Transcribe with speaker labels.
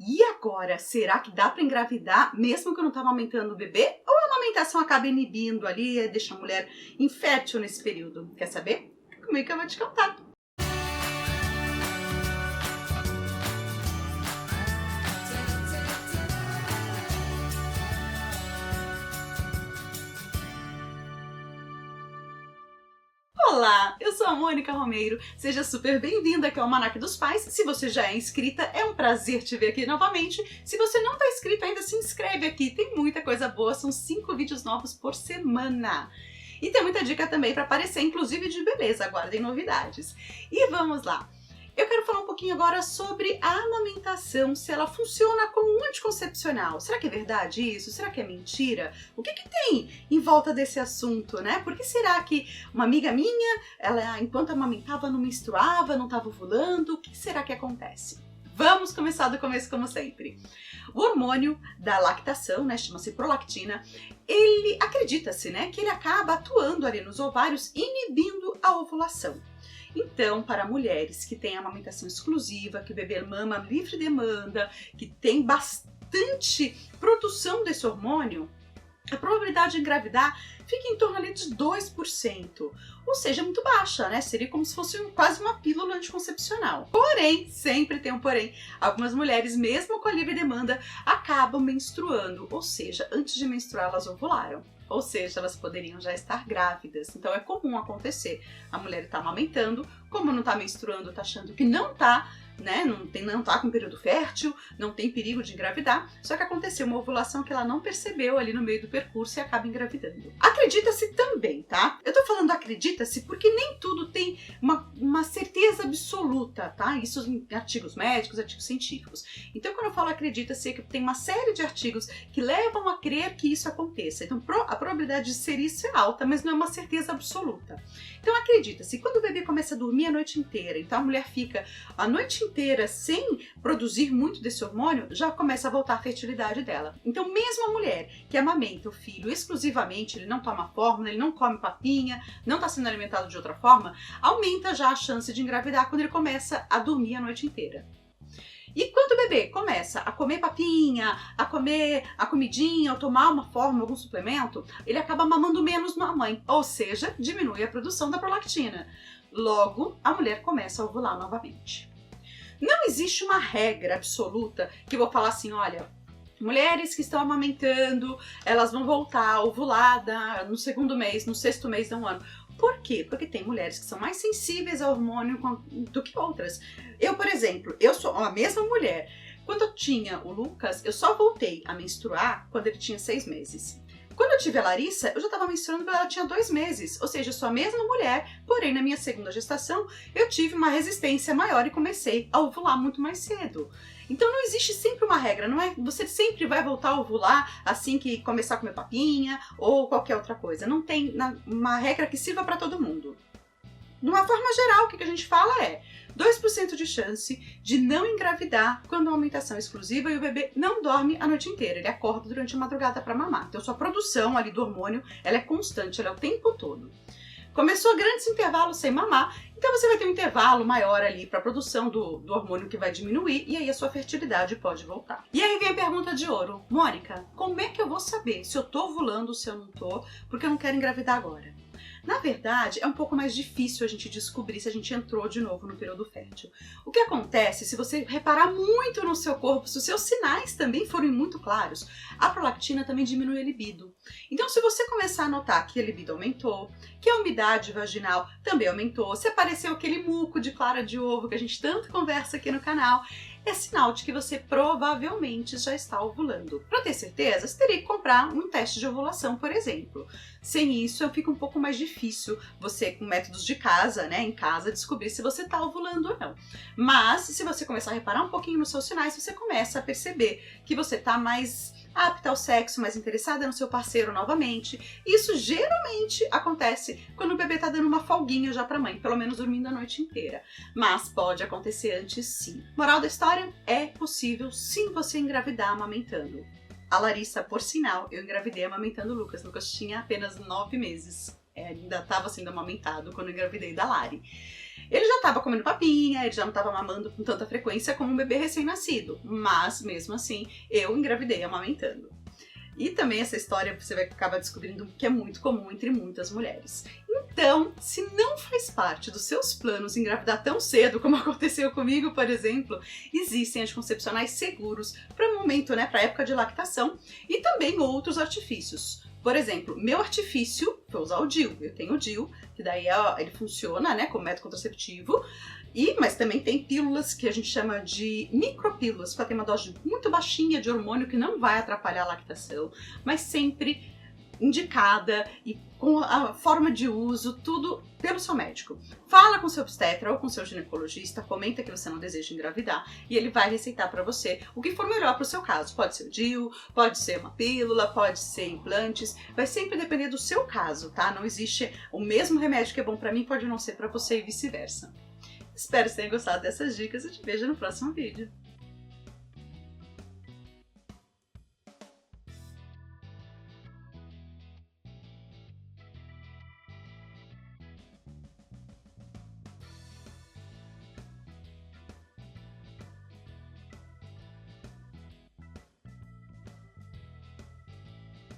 Speaker 1: E agora, será que dá para engravidar mesmo que eu não tá amamentando o bebê? Ou a amamentação acaba inibindo ali e deixa a mulher infértil nesse período? Quer saber? Comigo que eu vou te contar. Olá, eu sou a Mônica Romeiro, seja super bem-vinda aqui ao Almanac dos Pais. Se você já é inscrita, é um prazer te ver aqui novamente. Se você não está inscrito ainda, se inscreve aqui, tem muita coisa boa, são 5 vídeos novos por semana. E tem muita dica também para aparecer, inclusive de beleza, aguardem novidades. E vamos lá! Eu quero falar um pouquinho agora sobre a amamentação, se ela funciona como um anticoncepcional. Será que é verdade isso? Será que é mentira? O que tem em volta desse assunto, né? Por que será que uma amiga minha, ela enquanto amamentava não menstruava, não estava ovulando? O que será que acontece? Vamos começar do começo como sempre. O hormônio da lactação, né, chama-se prolactina, ele acredita-se, né, que ele acaba atuando ali nos ovários, inibindo a ovulação. Então, para mulheres que têm amamentação exclusiva, que o bebê mama livre demanda, que tem bastante produção desse hormônio, a probabilidade de engravidar fica em torno ali de 2%, ou seja, muito baixa, né? Seria como se fosse quase uma pílula anticoncepcional. Porém, sempre tem um porém, algumas mulheres, mesmo com a livre demanda, acabam menstruando, ou seja, antes de menstruar elas ovularam. Ou seja, elas poderiam já estar grávidas. Então é comum acontecer. A mulher está amamentando, como não está menstruando, está achando que não está, né? Não tá com período fértil, não tem perigo de engravidar, só que aconteceu uma ovulação que ela não percebeu ali no meio do percurso e acaba engravidando. Acredita-se também, tá? Eu tô falando acredita-se porque nem tudo tem uma certeza absoluta, tá? Isso em artigos médicos, artigos científicos. Então, quando eu falo acredita-se, é que tem uma série de artigos que levam a crer que isso aconteça. Então, a probabilidade de ser isso é alta, mas não é uma certeza absoluta. Então, acredita-se, quando o bebê começa a dormir a noite inteira, então a mulher fica a noite inteira sem produzir muito desse hormônio, já começa a voltar a fertilidade dela. Então, mesmo a mulher que amamenta o filho exclusivamente, ele não toma fórmula, ele não come papinha, não está sendo alimentado de outra forma, aumenta já a chance de engravidar quando ele começa a dormir a noite inteira. E quando o bebê começa a comer papinha, a comer a comidinha, ou tomar uma fórmula, algum suplemento, ele acaba mamando menos na mãe, ou seja, diminui a produção da prolactina. Logo, a mulher começa a ovular novamente. Não existe uma regra absoluta que eu vou falar assim, olha, mulheres que estão amamentando, elas vão voltar a ovular no segundo mês, no sexto mês de um ano. Por quê? Porque tem mulheres que são mais sensíveis ao hormônio do que outras. Eu, por exemplo, eu sou a mesma mulher. Quando eu tinha o Lucas, eu só voltei a menstruar quando ele tinha 6 meses. Quando eu tive a Larissa, eu já estava menstruando quando ela tinha 2 meses. Ou seja, eu sou a mesma mulher, porém na minha segunda gestação eu tive uma resistência maior e comecei a ovular muito mais cedo. Então não existe sempre uma regra, não é? Você sempre vai voltar a ovular assim que começar a comer papinha ou qualquer outra coisa. Não tem uma regra que sirva para todo mundo. De uma forma geral, o que a gente fala é 2% de chance de não engravidar quando a amamentação é exclusiva e o bebê não dorme a noite inteira. Ele acorda durante a madrugada para mamar. Então sua produção ali do hormônio, ela é constante, ela é o tempo todo. Começou grandes intervalos sem mamar, então você vai ter um intervalo maior ali para a produção do hormônio que vai diminuir e aí a sua fertilidade pode voltar. E aí vem a pergunta de ouro. Mônica, como é que eu vou saber se eu tô ovulando ou se eu não tô, porque eu não quero engravidar agora? Na verdade, é um pouco mais difícil a gente descobrir se a gente entrou de novo no período fértil. O que acontece, se você reparar muito no seu corpo, se os seus sinais também forem muito claros, a prolactina também diminui a libido. Então, se você começar a notar que a libido aumentou, que a umidade vaginal também aumentou, se apareceu aquele muco de clara de ovo que a gente tanto conversa aqui no canal, é sinal de que você provavelmente já está ovulando. Para ter certeza, você teria que comprar um teste de ovulação, por exemplo. Sem isso, fica um pouco mais difícil você, com métodos de casa, né, em casa, descobrir se você está ovulando ou não. Mas, se você começar a reparar um pouquinho nos seus sinais, você começa a perceber que você está mais apta ao sexo, mais interessada no seu parceiro novamente. Isso geralmente acontece quando o bebê tá dando uma folguinha já pra mãe, pelo menos dormindo a noite inteira. Mas pode acontecer antes sim. Moral da história, é possível sim você engravidar amamentando. A Larissa, por sinal, eu engravidei amamentando o Lucas. O Lucas tinha apenas 9 meses. Ainda estava sendo amamentado quando eu engravidei da Lari. Ele já estava comendo papinha, ele já não estava mamando com tanta frequência como um bebê recém-nascido, mas mesmo assim eu engravidei amamentando. E também essa história você vai acabar descobrindo que é muito comum entre muitas mulheres. Então, se não faz parte dos seus planos engravidar tão cedo, como aconteceu comigo, por exemplo, existem anticoncepcionais seguros para o momento, né, para a época de lactação, e também outros artifícios. Por exemplo, meu artifício foi usar o DIU. Eu tenho o DIU, que daí ele funciona, né, como método contraceptivo, mas também tem pílulas que a gente chama de micropílulas, para ter uma dose muito baixinha de hormônio que não vai atrapalhar a lactação, mas sempre indicada e com a forma de uso, tudo pelo seu médico. Fala com seu obstetra ou com seu ginecologista, comenta que você não deseja engravidar e ele vai receitar para você o que for melhor para o seu caso. Pode ser o DIU, pode ser uma pílula, pode ser implantes, vai sempre depender do seu caso, tá? Não existe o mesmo remédio que é bom para mim, pode não ser para você e vice-versa. Espero que você tenha gostado dessas dicas e te vejo no próximo vídeo.